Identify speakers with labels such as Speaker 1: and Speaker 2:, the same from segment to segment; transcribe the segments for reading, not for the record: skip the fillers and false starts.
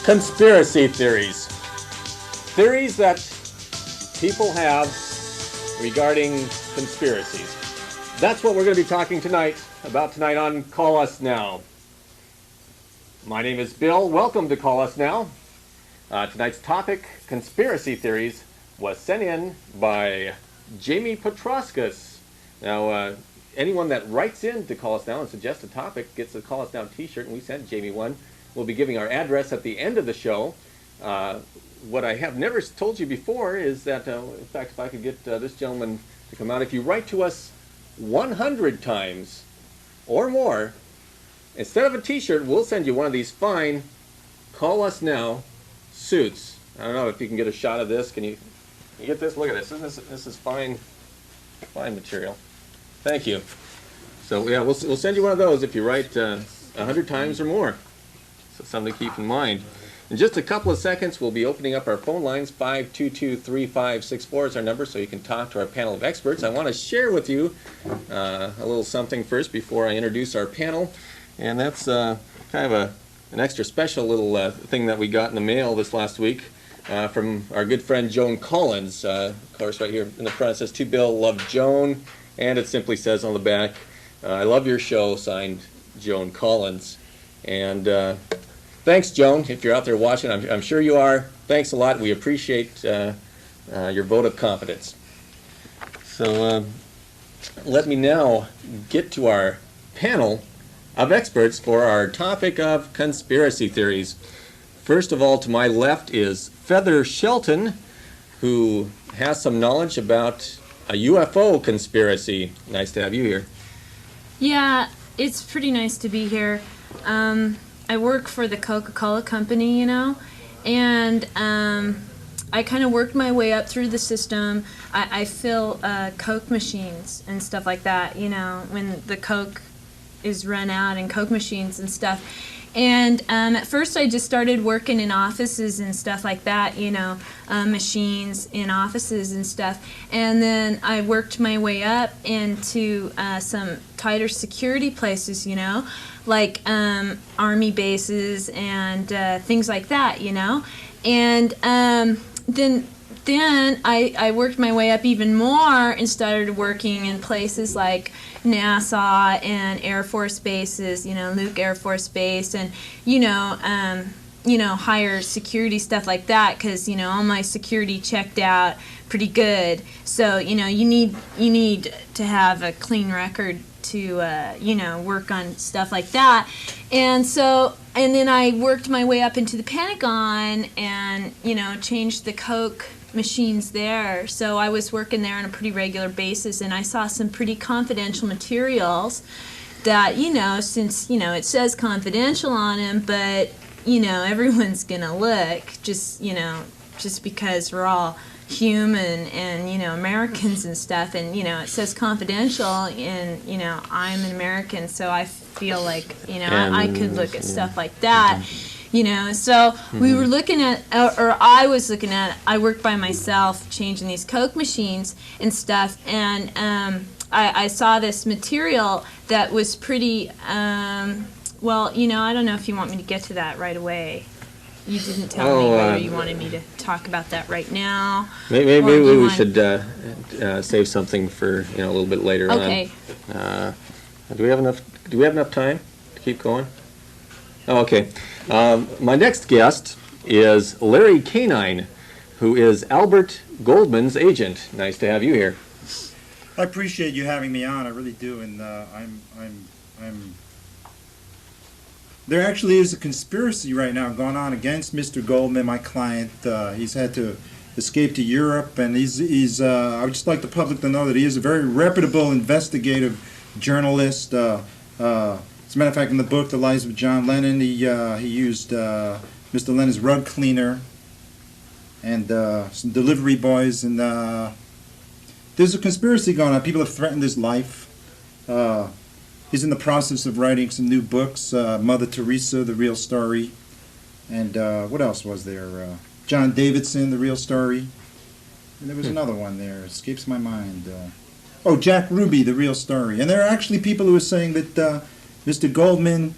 Speaker 1: Conspiracy theories. Theories that people have regarding conspiracies. That's what we're going to be talking about tonight on Call Us Now. My name is Bill. Welcome to Call Us Now. Tonight's topic, conspiracy theories, was sent in by Jamie Petroskas. Now, anyone that writes in to Call Us Now and suggests a topic gets a Call Us Now t-shirt, and we sent Jamie one. We'll be giving our address at the end of the show. What I have never told you before is that, in fact, if I could get this gentleman to come out, if you write to us 100 times or more, instead of a t-shirt, we'll send you one of these fine Call Us Now suits. I don't know if you can get a shot of this. Can you get this? Look at this. This is fine material. Thank you. So yeah, we'll send you one of those if you write 100 times or more. So something to keep in mind. In just a couple of seconds, we'll be opening up our phone lines. 522-3564 is our number, so you can talk to our panel of experts. I want to share with you a little something first before I introduce our panel, and that's kind of an extra special little thing that we got in the mail this last week from our good friend Joan Collins. Of course, right here in the front it says, "To Bill, love Joan," and it simply says on the back, "I love your show," signed Joan Collins. And thanks, Joan, if you're out there watching. I'm sure you are. Thanks a lot. We appreciate your vote of confidence. So let me now get to our panel of experts for our topic of conspiracy theories. First of all, to my left is Feather Shelton, who has some knowledge about a UFO conspiracy. Nice to have you here.
Speaker 2: Yeah, it's pretty nice to be here. I work for the Coca-Cola company, and I kind of worked my way up through the system. I fill Coke machines and stuff like that, when the Coke is run out, and Coke machines and stuff. And at first I just started working in offices and stuff like that, machines in offices and stuff. And then I worked my way up into some tighter security places, like army bases and things like that, And then I worked my way up even more and started working in places like NASA and Air Force bases, Luke Air Force Base, and higher security stuff like that, because all my security checked out pretty good. So you need to have a clean record to work on stuff like that. And then I worked my way up into the Pentagon and changed the Coke machines there. So I was working there on a pretty regular basis, and I saw some pretty confidential materials that, since, it says confidential on them, but, everyone's gonna look just because we're all human and, Americans and stuff, and, it says confidential, and, I'm an American, so I feel like, I could look at stuff like that. So we were looking at, or I was looking at, I worked by myself changing these Coke machines and stuff, and I saw this material that was pretty, well, I don't know if you want me to get to that right away. You didn't tell me whether you wanted me to talk about that right now.
Speaker 1: Maybe we should save something for a little bit later on.
Speaker 2: Okay.
Speaker 1: Do we have enough time to keep going? Oh, okay. My next guest is Larry Canine, who is Albert Goldman's agent. Nice to have you here.
Speaker 3: I appreciate you having me on. I really do, and there actually is a conspiracy right now going on against Mr. Goldman, my client. He's had to escape to Europe, and he's. I would just like the public to know that he is a very reputable investigative journalist. As a matter of fact, in the book, The Lives of John Lennon, he used Mr. Lennon's rug cleaner and some delivery boys, and there's a conspiracy going on. People have threatened his life. He's in the process of writing some new books, Mother Teresa, The Real Story, and what else was there? John Davidson, The Real Story, and there was another one there, escapes my mind. Jack Ruby, The Real Story. And there are actually people who are saying that Mr. Goldman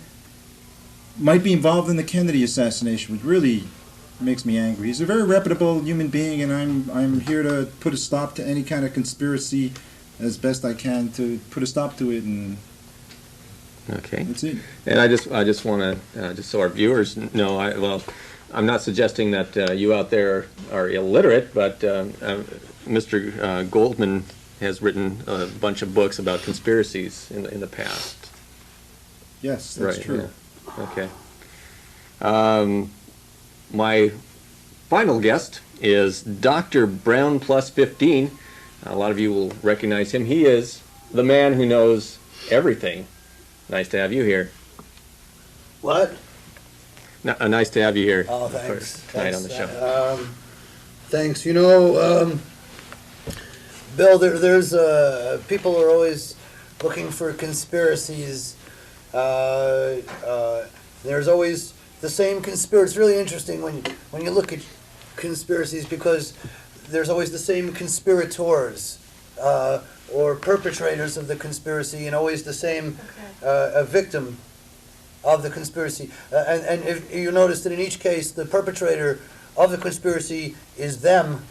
Speaker 3: might be involved in the Kennedy assassination, which really makes me angry. He's a very reputable human being, and I'm here to put a stop to any kind of conspiracy as best I can to put a stop to it, and
Speaker 1: Okay.
Speaker 3: that's it.
Speaker 1: And I just want to, just so our viewers know, I'm not suggesting that you out there are illiterate, but Mr. Goldman has written a bunch of books about conspiracies in the past.
Speaker 3: Yes, that's
Speaker 1: Right,
Speaker 3: true.
Speaker 1: yeah. Okay. My final guest is Dr. Brown plus 15. A lot of you will recognize him. He is the man who knows everything. Nice to have you here.
Speaker 4: What?
Speaker 1: Nice to have you here.
Speaker 4: Oh, thanks.
Speaker 1: For tonight on the show.
Speaker 4: Thanks. You know, Bill, there's people are always looking for conspiracies. There's always the same conspiracy. It's really interesting when you look at conspiracies, because there's always the same conspirators or perpetrators of the conspiracy, and always the same a victim of the conspiracy. And if you notice that in each case, the perpetrator of the conspiracy is them,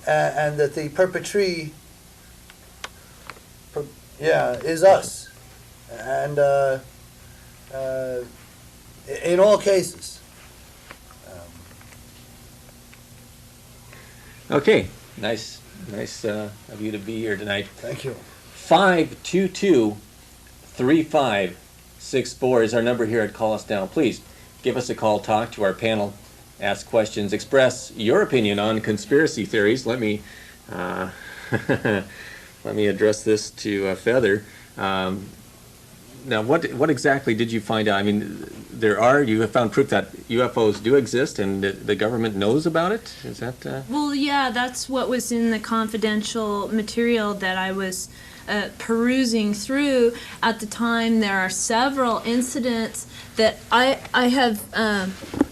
Speaker 4: and that the perpetree, is us. And in all cases.
Speaker 1: Okay. Nice of you to be here tonight.
Speaker 4: Thank you.
Speaker 1: 522-3564 is our number here at Call Us Now. Please give us a call, talk to our panel, ask questions, express your opinion on conspiracy theories. Let me let me address this to Feather. Now, what exactly did you find out? I mean, you have found proof that UFOs do exist, and the government knows about it? Is that?
Speaker 2: Well, yeah, that's what was in the confidential material that I was perusing through at the time. There are several incidents that I have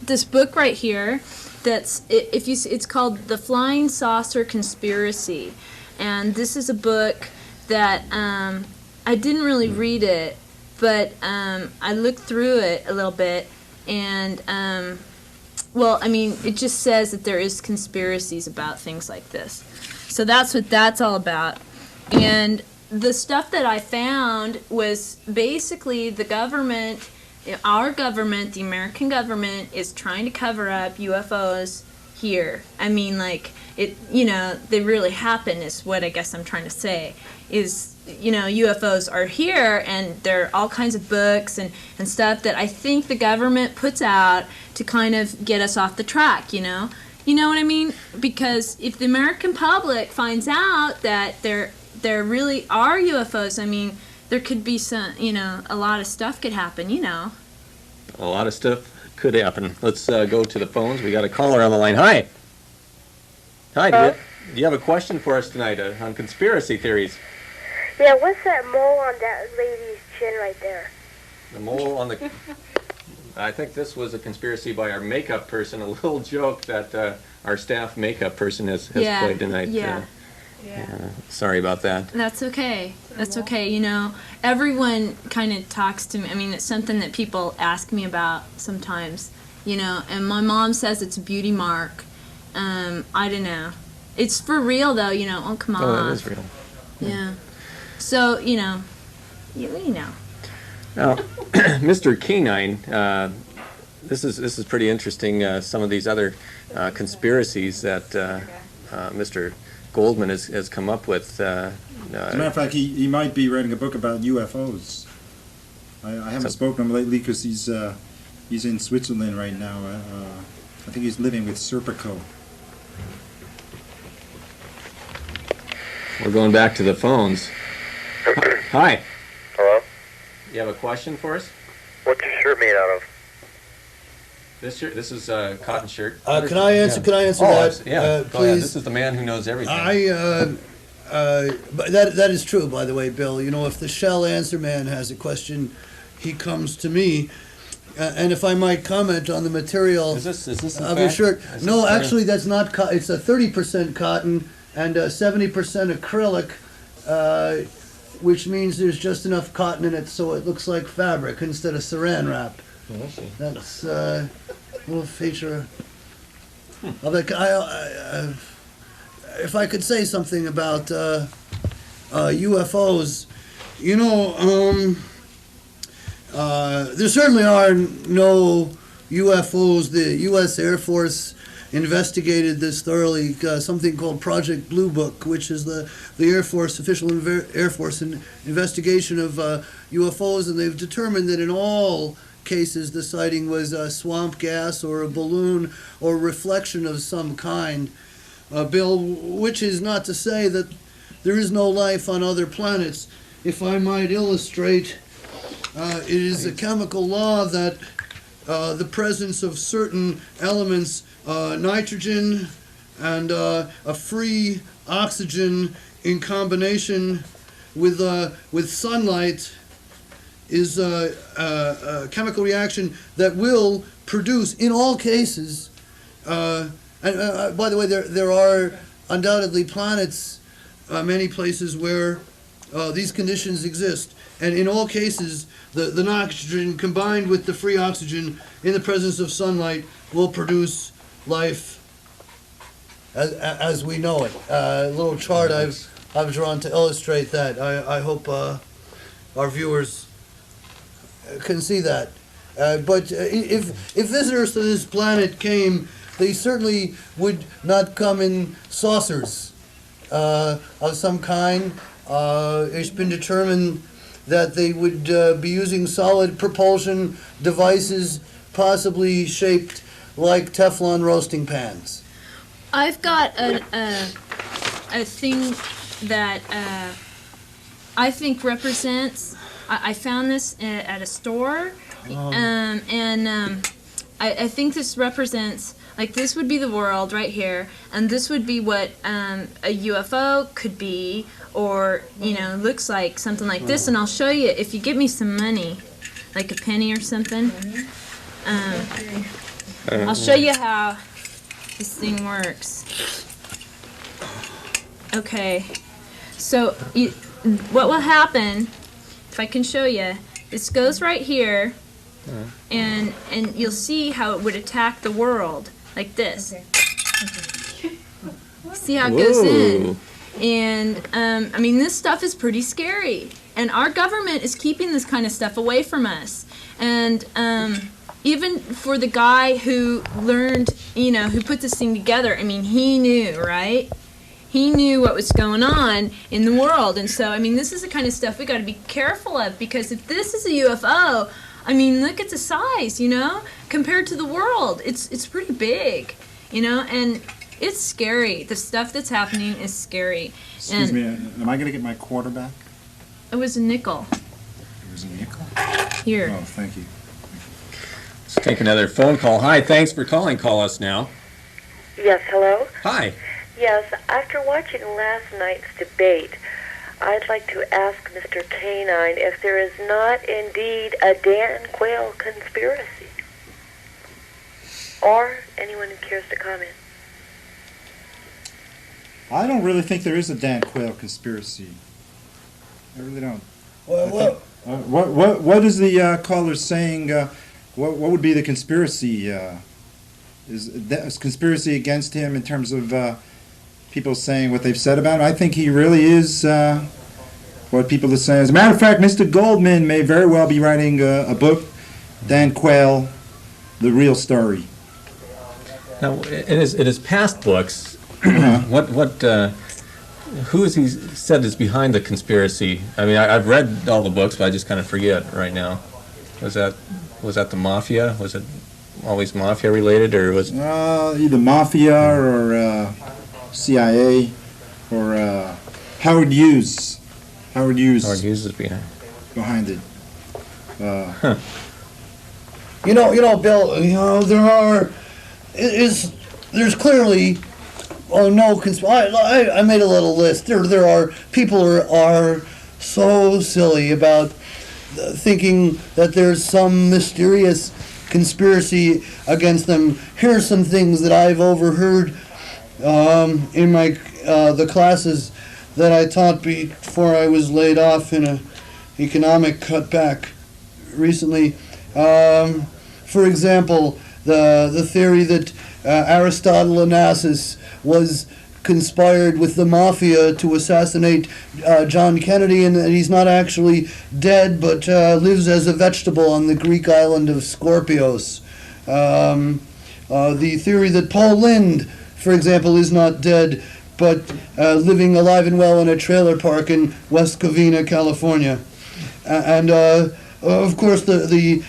Speaker 2: this book right here. It's called The Flying Saucer Conspiracy, and this is a book that I didn't really read it, but I looked through it a little bit, and it just says that there is conspiracies about things like this. So that's what that's all about. And the stuff that I found was basically the government, our government, the American government, is trying to cover up UFOs here. I mean, like, they really happen is what I guess I'm trying to say, is, UFOs are here, and there are all kinds of books and stuff that I think the government puts out to kind of get us off the track, You know what I mean? Because if the American public finds out that there really are UFOs, I mean, there could be some, a lot of stuff could happen, A
Speaker 1: lot of stuff could happen. Let's go to the phones. We got a caller on the line. Hi. Hi, do you have a question for us tonight on conspiracy theories?
Speaker 5: Yeah, what's that mole on that lady's chin right there?
Speaker 1: The mole on the... I think this was a conspiracy by our makeup person, a little joke that our staff makeup person has played tonight.
Speaker 2: Yeah.
Speaker 1: Sorry about that.
Speaker 2: That's okay. That's okay. Everyone kind of talks to me. I mean, it's something that people ask me about sometimes, and my mom says it's a beauty mark. I don't know. It's for real, though, Oh, come on.
Speaker 1: Oh, it is real.
Speaker 2: Yeah. So, you know.
Speaker 1: Now, Mr. Canine, this is pretty interesting. Some of these other conspiracies that Mr. Goldman has come up with.
Speaker 3: As a matter of fact, he might be writing a book about UFOs. I haven't spoken to him lately because he's in Switzerland right now. I think he's living with Serpico.
Speaker 1: We're going back to the phones. Hi.
Speaker 6: Hello?
Speaker 1: You have a question for us?
Speaker 6: What's your shirt made out of?
Speaker 1: This shirt, this is a cotton shirt.
Speaker 4: Can I answer?
Speaker 1: Yeah.
Speaker 4: Can I answer that?
Speaker 1: Yeah, go ahead.
Speaker 4: Please.
Speaker 1: This is the man who knows everything.
Speaker 4: But that is true, by the way, Bill. If the Shell Answer Man has a question, he comes to me. And if I might comment on the material
Speaker 1: Is this
Speaker 4: of your shirt. No,
Speaker 1: this
Speaker 4: actually, that's not cotton. It's a 30% cotton and 70% acrylic, which means there's just enough cotton in it so it looks like fabric instead of saran wrap.
Speaker 1: Oh, I see.
Speaker 4: That's a little feature of it. If I could say something about UFOs, you know, there certainly are no UFOs. The U.S. Air Force investigated this thoroughly. Something called Project Blue Book, which is the Air Force official Air Force investigation of UFOs, and they've determined that in all cases the sighting was swamp gas or a balloon or reflection of some kind. Bill, which is not to say that there is no life on other planets. If I might illustrate, it is a chemical law that the presence of certain elements, nitrogen and a free oxygen in combination with sunlight is a chemical reaction that will produce, in all cases, and by the way, there are undoubtedly planets, many places where these conditions exist. And in all cases, the nitrogen combined with the free oxygen in the presence of sunlight will produce life as we know it. A little chart I've drawn to illustrate that. I hope our viewers can see that. But if visitors to this planet came, they certainly would not come in saucers of some kind. It's been determined that they would be using solid propulsion devices, possibly shaped like Teflon roasting pans.
Speaker 2: I've got a thing that I think represents. I found this at a store, and I think this represents. Like, this would be the world right here, and this would be what a UFO could be, or, you know, looks like something like this. And I'll show you, if you give me some money, like a penny or something, I'll show you how this thing works. Okay, so what will happen, if I can show you, this goes right here, and you'll see how it would attack the world. Like this. See how it goes in. And, I mean, this stuff is pretty scary. And our government is keeping this kind of stuff away from us. And even for the guy who learned, you know, who put this thing together, I mean, he knew, right? He knew what was going on in the world. And so, I mean, this is the kind of stuff we got to be careful of, because if this is a UFO, I mean, look at the size, you know, compared to the world. It's pretty big, you know, and it's scary. The stuff that's happening is scary.
Speaker 3: Excuse me, am I going to get my quarter back?
Speaker 2: It was a nickel.
Speaker 3: It was a nickel?
Speaker 2: Here.
Speaker 3: Oh, thank you.
Speaker 1: Let's take another phone call. Hi, thanks for calling. Call us now.
Speaker 5: Yes, hello?
Speaker 1: Hi.
Speaker 5: Yes, after watching last night's debate, I'd like to ask Mr. Canine if there is not indeed a Dan Quayle conspiracy. Or anyone who cares to comment.
Speaker 3: I don't really think there is a Dan Quayle conspiracy. I really don't.
Speaker 4: Well,
Speaker 3: What is the caller saying? What would be the conspiracy? Is that conspiracy against him in terms of people saying what they've said about him? I think he really is what people are saying. As a matter of fact, Mr. Goldman may very well be writing a book, Dan Quayle, The Real Story.
Speaker 1: Now, in his past books, who has he said is behind the conspiracy? I mean, I've read all the books, but I just kind of forget right now. Was that the mafia? Was it always mafia related, or was
Speaker 3: either mafia or CIA or Howard Hughes? Howard Hughes
Speaker 1: is
Speaker 3: behind it.
Speaker 4: You know, Bill. You know, there's clearly no conspiracy. I made a little list. There are people are so silly about thinking that there's some mysterious conspiracy against them. Here's some things that I've overheard in my the classes that I taught before I was laid off in a economic cutback recently. For example, the theory that Aristotle Onassis was conspired with the mafia to assassinate John Kennedy, and that he's not actually dead, but lives as a vegetable on the Greek island of Scorpios. The theory that Paul Lynde, for example, is not dead, but living alive and well in a trailer park in West Covina, California. And of course, the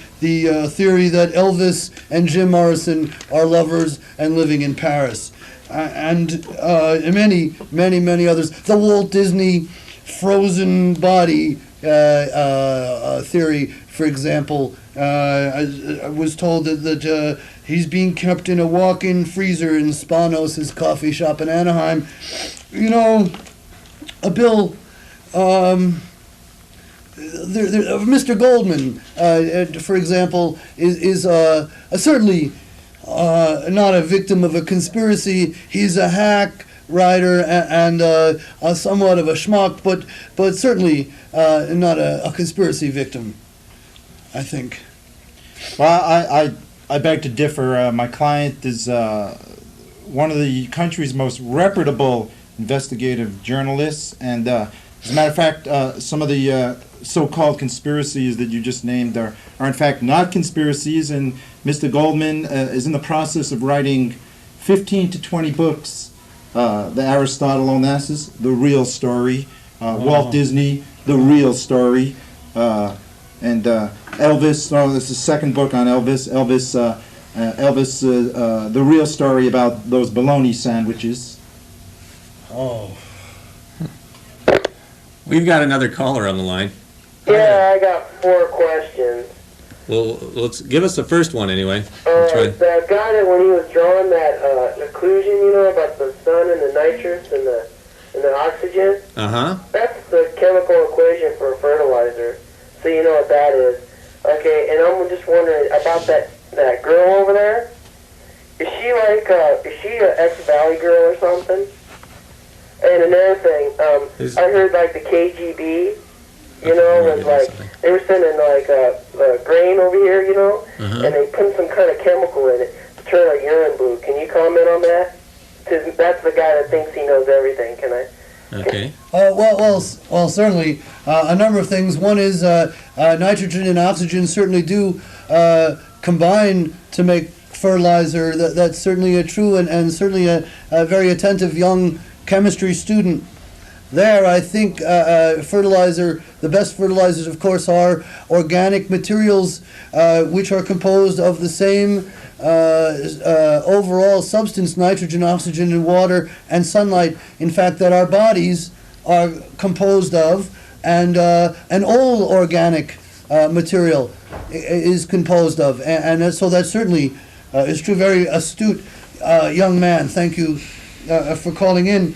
Speaker 4: theory that Elvis and Jim Morrison are lovers and living in Paris. And many, many, many others. The Walt Disney frozen body theory, for example, I was told that he's being kept in a walk-in freezer in Spanos' coffee shop in Anaheim. You know, Bill, Mr. Goldman, for example, is certainly not a victim of a conspiracy. He's a hack writer and somewhat of a schmuck, but certainly not a conspiracy victim, I think.
Speaker 3: Well, I beg to differ. My client is one of the country's most reputable investigative journalists, and as a matter of fact, some of the so-called conspiracies that you just named are in fact not conspiracies, and Mr. Goldman is in the process of writing 15 to 20 books. The Aristotle Onassis, The Real Story, Walt Disney, The Real Story, and Elvis, this is the second book on Elvis, The Real Story about those bologna sandwiches.
Speaker 4: Oh.
Speaker 1: We've got another caller on the line.
Speaker 6: Yeah, I got 4 questions.
Speaker 1: Well, let's give us the first one anyway.
Speaker 6: That guy that when he was drawing that occlusion, you know, about the sun and the nitrous and the oxygen. That's the chemical equation for a fertilizer. So you know what that is. Okay, and I'm just wondering about that girl over there. Is she like is she an ex-Valley girl or something? And another thing, I heard like the KGB, you know, was like they were sending like grain over here, you know, and they put some kind of chemical in it to turn our urine blue. Can you comment on that? Because that's the guy that thinks he knows everything. Can I?
Speaker 1: Okay.
Speaker 4: Well, certainly a number of things. One is nitrogen and oxygen certainly do combine to make fertilizer. That's certainly true, and certainly a very attentive young chemistry student. There, I think fertilizer, the best fertilizers, of course, are organic materials which are composed of the same overall substance, nitrogen, oxygen, and water, and sunlight, in fact, that our bodies are composed of, and all organic material is composed of. And so that certainly is true. Very astute young man. Thank you for calling in.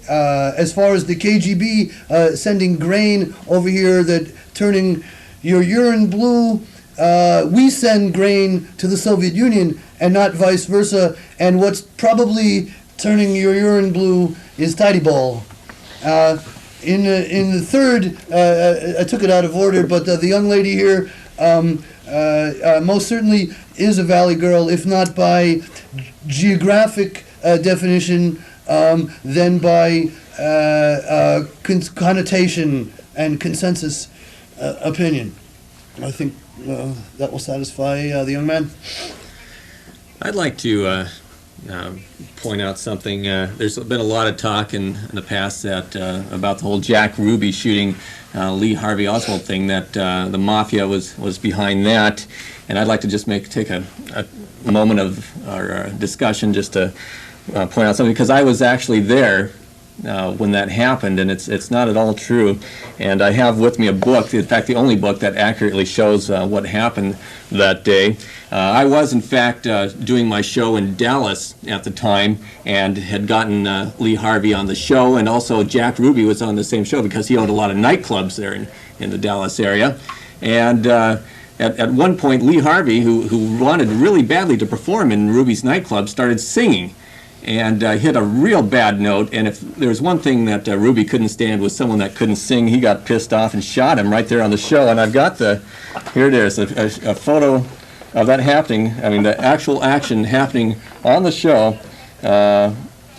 Speaker 4: As far as the KGB sending grain over here that turning your urine blue, we send grain to the Soviet Union and not vice versa, and what's probably turning your urine blue is tidy ball. In the third, I took it out of order, but the young lady here most certainly is a Valley girl, if not by geographic definition, then by connotation and consensus opinion. I think that will satisfy the young man.
Speaker 1: I'd like to point out something. There's been a lot of talk in the past that about the whole Jack Ruby shooting Lee Harvey Oswald thing, that the mafia was behind that, and I'd like to just take a moment of our discussion just to point out something, because I was actually there when that happened, and it's not at all true. And I have with me a book, in fact the only book that accurately shows what happened that day. I was in fact doing my show in Dallas at the time, and had gotten Lee Harvey on the show, and also Jack Ruby was on the same show because he owned a lot of nightclubs there in the Dallas area. And at one point Lee Harvey, who wanted really badly to perform in Ruby's nightclub, started singing and hit a real bad note. And if there was one thing that Ruby couldn't stand, was someone that couldn't sing. He got pissed off and shot him right there on the show. And I've got here it is, a photo of that happening, I mean, the actual action happening on the show, I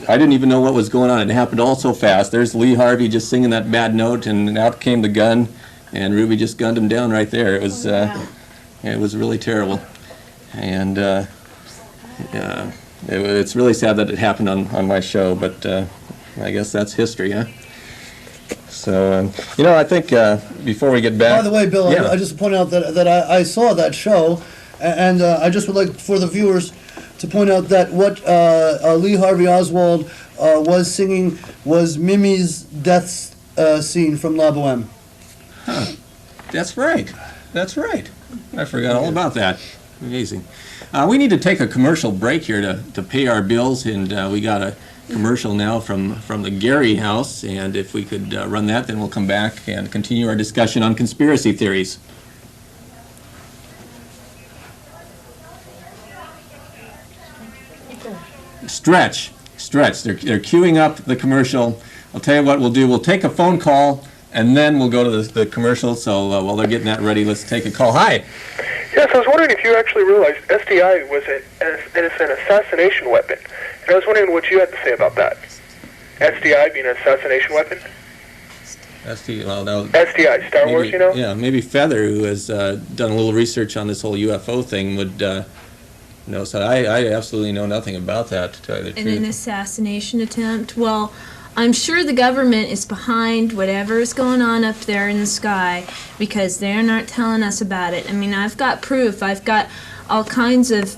Speaker 1: didn't even know what was going on. It happened all so fast. There's Lee Harvey just singing that bad note, and out came the gun, and Ruby just gunned him down right there. It was, it was really terrible, and it's really sad that it happened on my show. But I guess that's history, huh? So, you know, I think before we get back...
Speaker 4: By the way, Bill,
Speaker 1: yeah.
Speaker 4: I just point out that I saw that show, and I just would like for the viewers to point out that what Lee Harvey Oswald was singing was Mimi's death scene from La Boheme.
Speaker 1: Huh. That's right. That's right. I forgot all about that. Amazing. We need to take a commercial break here to pay our bills, and we got a commercial now from the Gary House, and if we could run that, then we'll come back and continue our discussion on conspiracy theories. Stretch. They're queuing up the commercial. I'll tell you what we'll do. We'll take a phone call, and then we'll go to the commercial. So while they're getting that ready, let's take a call. Hi.
Speaker 7: Yes, I was wondering if you actually realized SDI was an assassination weapon. And I was wondering what you had to say about that. SDI being an assassination weapon? SDI, Star Wars, you know?
Speaker 1: Yeah, maybe Feather, who has done a little research on this whole UFO thing, would know. So I absolutely know nothing about that, to tell you the truth.
Speaker 2: An assassination attempt? Well, I'm sure the government is behind whatever is going on up there in the sky because they're not telling us about it. I mean, I've got proof. I've got all kinds of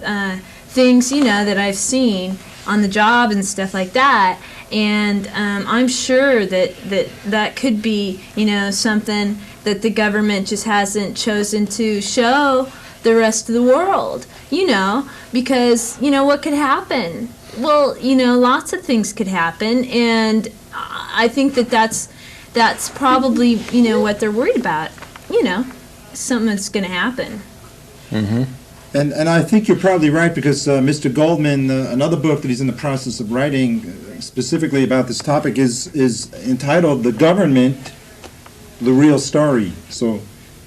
Speaker 2: things, you know, that I've seen on the job and stuff like that. And I'm sure that could be, you know, something that the government just hasn't chosen to show the rest of the world, you know, because, you know, what could happen? Well, you know, lots of things could happen, and I think that's probably, you know, what they're worried about, you know, something that's going to happen.
Speaker 1: Mm-hmm.
Speaker 3: And I think you're probably right, because Mr. Goldman, another book that he's in the process of writing specifically about this topic is entitled "The Government, the Real Story." So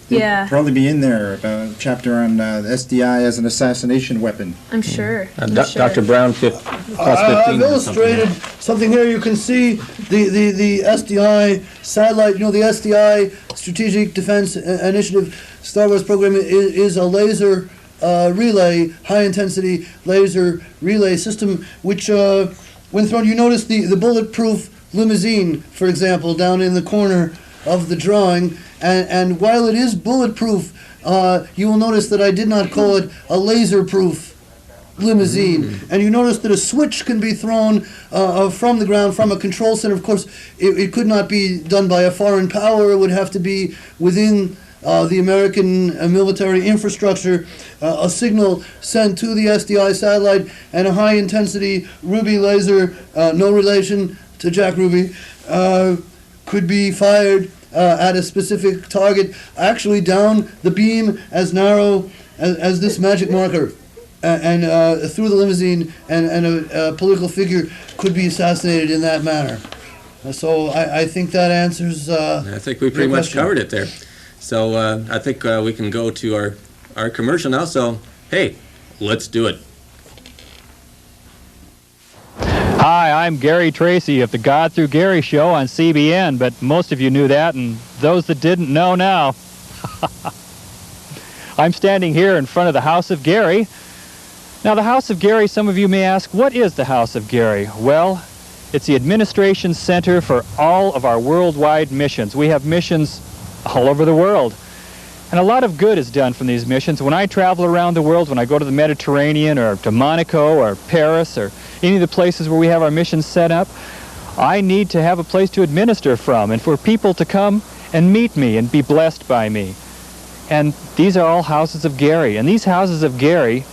Speaker 2: yeah,
Speaker 3: it'll probably be in there about a chapter on SDI as an assassination weapon.
Speaker 2: I'm sure.
Speaker 1: Dr. Brown, plus 15.
Speaker 4: I've illustrated something here. You can see the SDI satellite. You know, the SDI Strategic Defense Initiative Star Wars program is a laser relay, high-intensity laser relay system, which, when thrown, you notice the bulletproof limousine, for example, down in the corner of the drawing, and while it is bulletproof, you will notice that I did not call it a laser-proof limousine. And you notice that a switch can be thrown from the ground, from a control center. Of course, it could not be done by a foreign power. It would have to be within the American military infrastructure. A signal sent to the SDI satellite, and a high-intensity Ruby laser, no relation to Jack Ruby, could be fired at a specific target, actually down the beam as narrow as this magic marker, and through the limousine, and a political figure could be assassinated in that manner. So I think that answers
Speaker 1: I think we pretty much covered it there. So I think we can go to our commercial now. So, hey, let's do it.
Speaker 8: Hi, I'm Gary Tracy of the God Through Gary show on CBN, but most of you knew that, and those that didn't know now. I'm standing here in front of the House of Gary. Now, the House of Gary, some of you may ask, what is the House of Gary? Well, it's the administration center for all of our worldwide missions. We have missions all over the world. And a lot of good is done from these missions. When I travel around the world, when I go to the Mediterranean or to Monaco or Paris or any of the places where we have our missions set up, I need to have a place to administer from and for people to come and meet me and be blessed by me. And these are all houses of Gary. And these houses of Gary,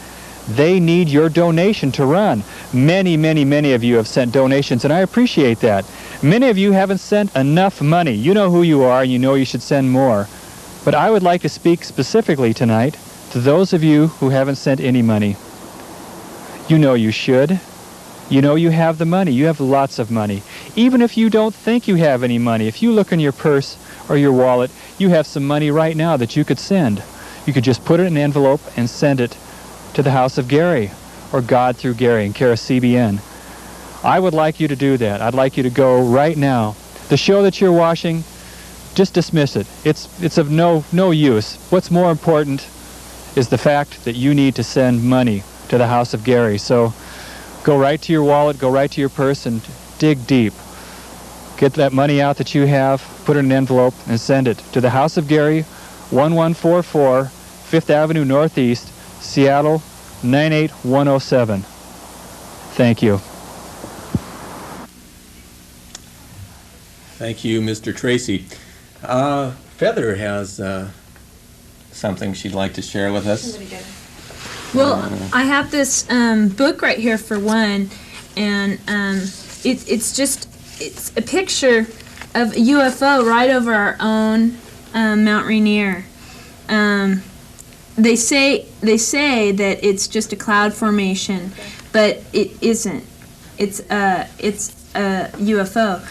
Speaker 8: they need your donation to run. Many, many, many of you have sent donations, and I appreciate that. Many of you haven't sent enough money. You know who you are, and you know you should send more. But I would like to speak specifically tonight to those of you who haven't sent any money. You know you should. You know you have the money. You have lots of money. Even if you don't think you have any money, if you look in your purse or your wallet, you have some money right now that you could send. You could just put it in an envelope and send it to the House of Gary, or God Through Gary in care of CBN. I would like you to do that. I'd like you to go right now. The show that you're watching, just dismiss it. It's of no use. What's more important is the fact that you need to send money to the House of Gary. So go right to your wallet, go right to your purse, and dig deep. Get that money out that you have, put it in an envelope, and send it to the House of Gary, 1144 5th Avenue Northeast, Seattle, 98107. Thank you.
Speaker 1: Thank you, Mr. Tracy. Feather has something she'd like to share with us.
Speaker 2: Well, I have this book right here for one, and it's a picture of a UFO right over our own Mount Rainier. They say that it's just a cloud formation, but it isn't. It's a UFO.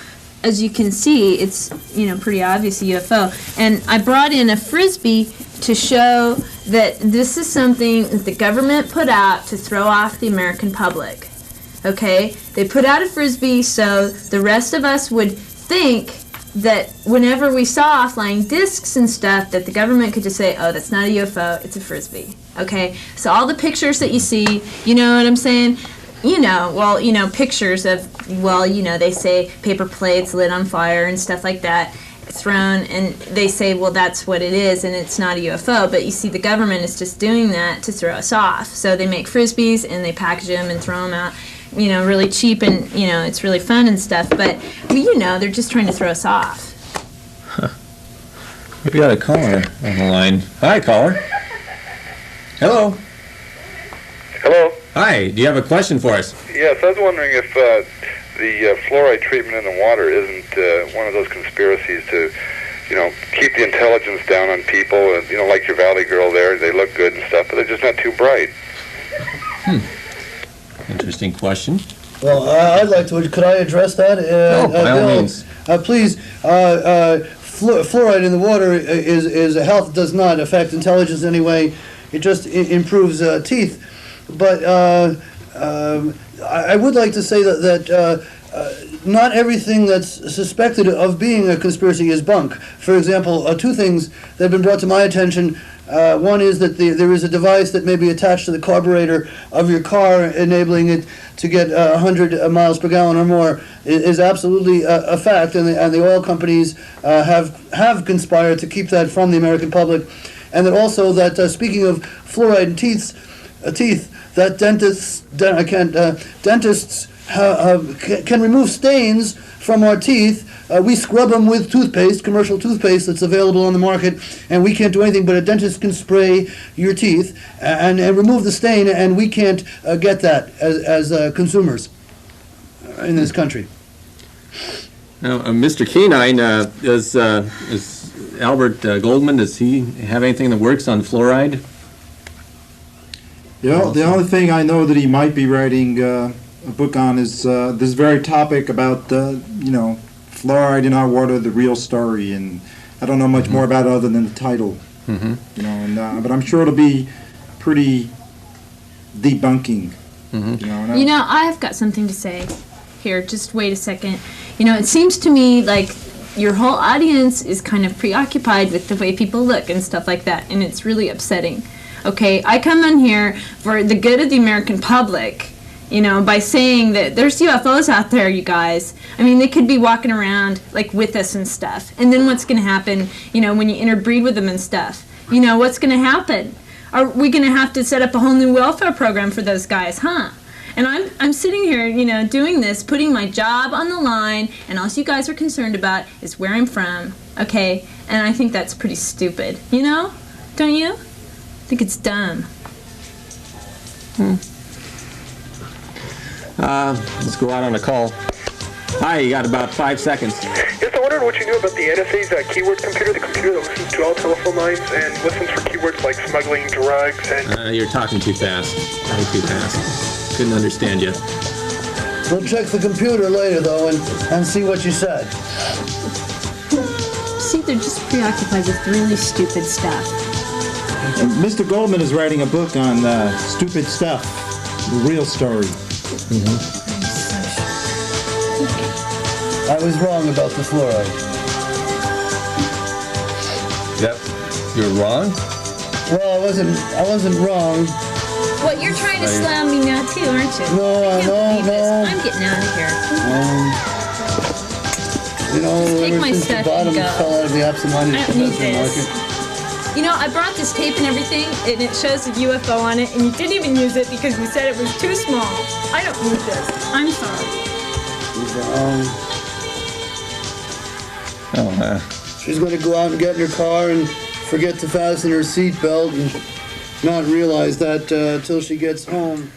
Speaker 2: As you can see, it's pretty obvious a UFO. And I brought in a Frisbee to show that this is something that the government put out to throw off the American public. Okay? They put out a Frisbee so the rest of us would think that whenever we saw flying discs and stuff, that the government could just say, oh, that's not a UFO, it's a Frisbee. Okay? So all the pictures that you see, you know what I'm saying? Pictures of, they say paper plates lit on fire and stuff like that thrown, and they say, well, that's what it is, and it's not a UFO. But you see, the government is just doing that to throw us off. So they make Frisbees, and they package them and throw them out, really cheap, and, it's really fun and stuff. But, they're just trying to throw us off.
Speaker 1: Huh. We got a caller on the line. Hi, caller. Hello.
Speaker 9: Hello.
Speaker 1: Hi, do you have a question for us?
Speaker 9: Yes, I was wondering if the fluoride treatment in the water isn't one of those conspiracies to, keep the intelligence down on people, and, like your Valley girl there, they look good and stuff, but they're just not too bright.
Speaker 1: Interesting question.
Speaker 4: Well, I'd like to, could I address that?
Speaker 1: By all means.
Speaker 4: Please, fluoride in the water is health, does not affect intelligence in any way. It just improves teeth. But I would like to say that not everything that's suspected of being a conspiracy is bunk. For example, two things that have been brought to my attention. One is that there is a device that may be attached to the carburetor of your car, enabling it to get 100 miles per gallon or more, is absolutely a fact, and the oil companies have conspired to keep that from the American public. And that also that, speaking of fluoride in teeth, that dentists can remove stains from our teeth. We scrub them with toothpaste, commercial toothpaste that's available on the market, and we can't do anything, but a dentist can spray your teeth and remove the stain, and we can't get that as consumers in this country.
Speaker 1: Now, Mr. Canine, is Albert Goldman, does he have anything that works on fluoride?
Speaker 3: The only thing I know that he might be writing a book on is this very topic about fluoride in our water, the real story, and I don't know much more about it other than the title. But I'm sure it'll be pretty debunking.
Speaker 2: I have got something to say here. Just wait a second. It seems to me like your whole audience is kind of preoccupied with the way people look and stuff like that, and it's really upsetting. Okay, I come on here for the good of the American public, by saying that there's UFOs out there, you guys. I mean, they could be walking around, with us and stuff. And then what's going to happen, when you interbreed with them and stuff? What's going to happen? Are we going to have to set up a whole new welfare program for those guys, huh? And I'm sitting here, doing this, putting my job on the line, and all you guys are concerned about is where I'm from, okay? And I think that's pretty stupid, Don't you? I think it's dumb.
Speaker 1: Let's go out on a call. Hi, you got about 5 seconds.
Speaker 7: Yes, I wondered what you knew about the NSA's keyword computer, the computer that listens to all telephone lines and listens for keywords like smuggling, drugs, and...
Speaker 1: You're talking too fast. Way too fast. Couldn't understand you.
Speaker 4: We'll check the computer later, though, and see what you said.
Speaker 2: See, they're just preoccupied with really stupid stuff.
Speaker 3: Mr. Goldman is writing a book on stupid stuff, the real story.
Speaker 4: I was wrong about the fluoride.
Speaker 1: Yep. You're wrong?
Speaker 4: Well, I wasn't wrong.
Speaker 2: What, you're trying to slam me now too, aren't you?
Speaker 4: No,
Speaker 2: I can't believe this.
Speaker 4: no.
Speaker 2: I'm getting out of here.
Speaker 4: You know,
Speaker 2: Just take
Speaker 4: ever
Speaker 2: my
Speaker 4: since
Speaker 2: stuff
Speaker 4: the
Speaker 2: and
Speaker 4: bottom
Speaker 2: go.
Speaker 4: fell out of the absent-minded
Speaker 2: I don't need
Speaker 4: professor
Speaker 2: this.
Speaker 4: market.
Speaker 2: You know, I brought this tape and everything, and it shows a UFO on it, and you didn't even use it because you said it was too small. I don't need this. I'm sorry.
Speaker 1: Oh, man.
Speaker 4: She's going to go out and get in her car and forget to fasten her seatbelt and not realize that till she gets home.